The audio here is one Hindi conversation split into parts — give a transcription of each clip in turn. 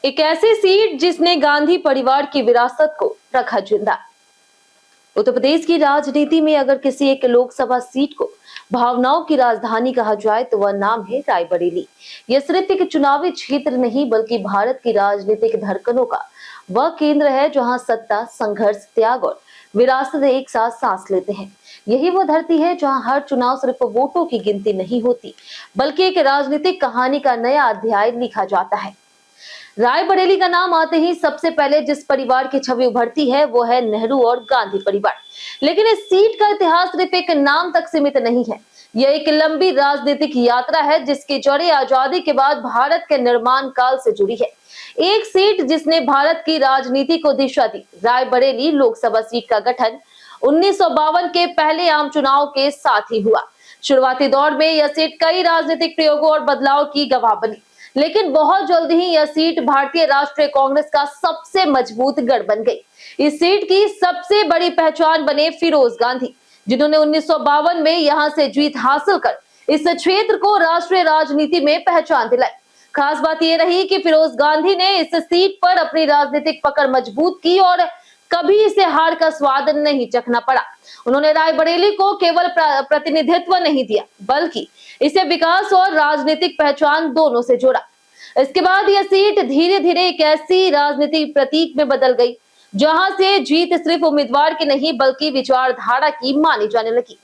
एक ऐसी सीट जिसने गांधी परिवार की विरासत को रखा जिंदा। उत्तर प्रदेश की राजनीति में अगर किसी एक लोकसभा सीट को भावनाओं की राजधानी कहा जाए तो वह नाम है रायबरेली। यह सिर्फ एक चुनावी क्षेत्र नहीं बल्कि भारत की राजनीतिक धड़कनों का वह केंद्र है जहां सत्ता, संघर्ष, त्याग और विरासत एक साथ सांस लेते हैं। यही वो धरती है जहां हर चुनाव सिर्फ वोटों की गिनती नहीं होती बल्कि एक राजनीतिक कहानी का नया अध्याय लिखा जाता है। रायबरेली का नाम आते ही सबसे पहले जिस परिवार की छवि उभरती है वो है नेहरू और गांधी परिवार। लेकिन इस सीट का इतिहास सिर्फ एक नाम तक सीमित नहीं है। यह एक लंबी राजनीतिक यात्रा है जिसकी जड़ें आजादी के बाद भारत के निर्माण काल से जुड़ी है। एक सीट जिसने भारत की राजनीति को दिशा दी। रायबरेली लोकसभा सीट का गठन 1952 के पहले आम चुनाव के साथ ही हुआ। शुरुआती दौर में यह सीट कई राजनीतिक प्रयोगों और बदलाव की गवाह बनी, लेकिन बहुत जल्द ही यह सीट भारतीय राष्ट्रीय कांग्रेस का सबसे मजबूत गढ़ बन गई। इस सीट की सबसे बड़ी पहचान बने फिरोज गांधी, जिन्होंने 1952 में यहां से जीत हासिल कर इस क्षेत्र को राष्ट्रीय राजनीति में पहचान दिलाई। खास बात यह रही कि फिरोज गांधी ने इस सीट पर अपनी राजनीतिक पकड़ मजबूत की और कभी इसे हार का स्वाद नहीं चखना पड़ा। उन्होंने रायबरेली को केवल प्रतिनिधित्व नहीं दिया बल्कि इसे विकास और राजनीतिक पहचान दोनों से जोड़ा। इसके बाद यह सीट धीरे धीरे एक ऐसी राजनीतिक प्रतीक में बदल गई जहां से जीत सिर्फ उम्मीदवार की नहीं बल्कि विचारधारा की मानी जाने लगी।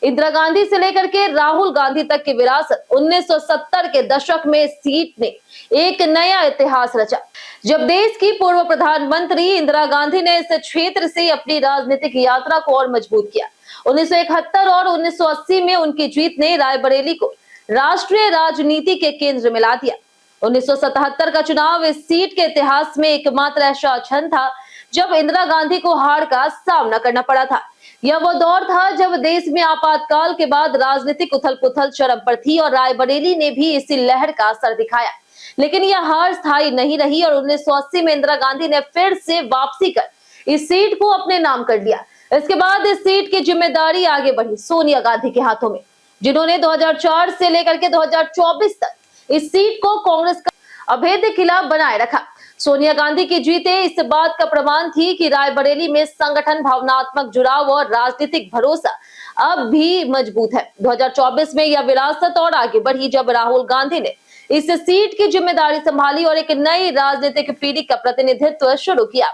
इंदिरा गांधी से लेकर के राहुल गांधी तक की विरासत 1970 के दशक में सीट ने एक नया इतिहास रचा, जब देश की पूर्व प्रधानमंत्री इंदिरा गांधी ने इस क्षेत्र से अपनी राजनीतिक यात्रा को और मजबूत किया। 1971 और 1980 में उनकी जीत ने रायबरेली को राष्ट्रीय राजनीति के केंद्र में ला दिया। 1977 का चुनाव इस सीट के इतिहास में एकमात्र ऐसा क्षण था जब इंदिरा गांधी को हार का सामना करना पड़ा था। यह वो दौर था जब देश में आपातकाल के बाद राजनीतिक उथल-पुथल चरम पर थी और रायबरेली ने भी इसी लहर का असर दिखाया। लेकिन यह हार स्थायी नहीं रही और 1980 में इंदिरा गांधी ने फिर से वापसी कर इस सीट को अपने नाम कर लिया। इसके बाद इस सीट की जिम्मेदारी आगे बढ़ी सोनिया गांधी के हाथों में, जिन्होंने 2004 से लेकर के 2024 तक इस सीट को कांग्रेस का अभेद्य किला बनाए रखा। सोनिया गांधी की जीतें इस बात का प्रमाण थी कि रायबरेली में संगठन, भावनात्मक जुड़ाव और राजनीतिक भरोसा अब भी मजबूत है। 2024 में यह विरासत और आगे बढ़ी जब राहुल गांधी ने इस सीट की जिम्मेदारी संभाली और एक नई राजनीतिक पीढ़ी का प्रतिनिधित्व शुरू किया।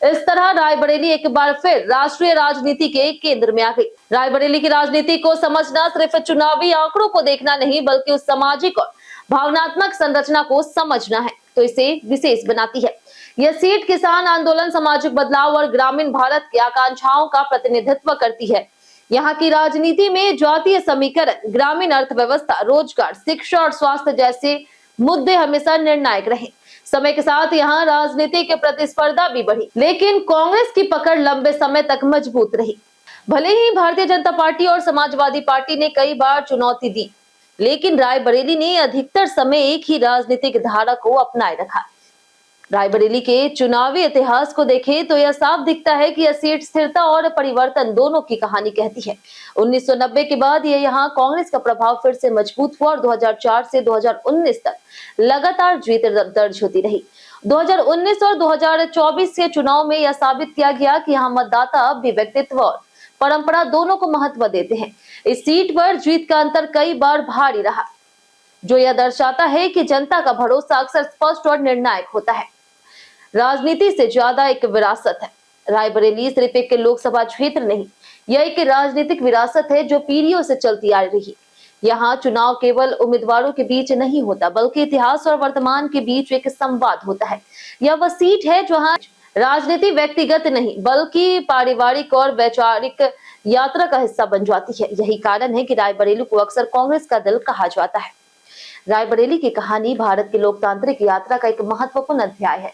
इस तरह रायबरेली एक बार फिर राष्ट्रीय राजनीति के केंद्र में आ गई। रायबरेली की राजनीति को समझना सिर्फ चुनावी आंकड़ों को देखना नहीं बल्कि उस सामाजिक और भावनात्मक संरचना को समझना है तो इसे विशेष बनाती है। यह सीट किसान आंदोलन, सामाजिक बदलाव और ग्रामीण भारत की आकांक्षाओं का प्रतिनिधित्व करती है। यहाँ की राजनीति में जातीय समीकरण, ग्रामीण अर्थव्यवस्था, रोजगार, शिक्षा और स्वास्थ्य जैसे मुद्दे हमेशा निर्णायक रहे। समय के साथ यहाँ राजनीति की प्रतिस्पर्धा भी बढ़ी, लेकिन कांग्रेस की पकड़ लंबे समय तक मजबूत रही। भले ही भारतीय जनता पार्टी और समाजवादी पार्टी ने कई बार चुनौती दी, लेकिन रायबरेली ने अधिकतर समय एक ही राजनीतिक धारा को अपनाए रखा। रायबरेली के चुनावी इतिहास को देखें तो यह साफ दिखता है कि यह सीट स्थिरता और परिवर्तन दोनों की कहानी कहती है। 1990 के बाद यह यहाँ कांग्रेस का प्रभाव फिर से मजबूत हुआ और 2004 से 2019 तक लगातार जीत दर्ज होती रही। 2019 और 2024 के चुनाव में यह साबित किया गया कि यहाँ मतदाता अब भी व्यक्तित्व और परंपरा दोनों को महत्व देते हैं। इस सीट पर जीत का अंतर कई बार भारी रहा, जो यह दर्शाता है कि जनता का भरोसा अक्सर स्पष्ट और निर्णायक होता है। राजनीति से ज्यादा एक विरासत है। रायबरेली सिर्फ एक लोकसभा क्षेत्र नहीं, यह एक राजनीतिक विरासत है जो पीढ़ियों से चलती आ रही। यहाँ चुनाव केवल उम्मीदवारों के बीच नहीं होता बल्कि इतिहास और वर्तमान के बीच एक संवाद होता है। यह वह सीट है जहाँ राजनीति व्यक्तिगत नहीं बल्कि पारिवारिक और वैचारिक यात्रा का हिस्सा बन जाती है। यही कारण है कि रायबरेली को अक्सर कांग्रेस का दिल कहा जाता है। रायबरेली की कहानी भारत की लोकतांत्रिक यात्रा का एक महत्वपूर्ण अध्याय है।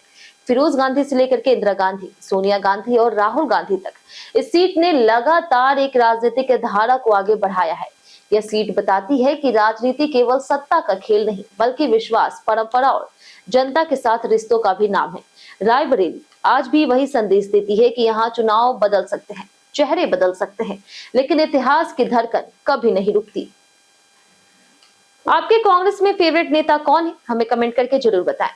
फिरोज गांधी से लेकर के इंदिरा गांधी, सोनिया गांधी और राहुल गांधी तक इस सीट ने लगातार एक राजनीतिक धारा को आगे बढ़ाया है। यह सीट बताती है कि राजनीति केवल सत्ता का खेल नहीं बल्कि विश्वास, परंपरा और जनता के साथ रिश्तों का भी नाम है। रायबरेली आज भी वही संदेश देती है कि यहाँ चुनाव बदल सकते हैं, चेहरे बदल सकते हैं, लेकिन इतिहास की धड़कन कभी नहीं रुकती। आपके कांग्रेस में फेवरेट नेता कौन है? हमें कमेंट करके जरूर बताएं।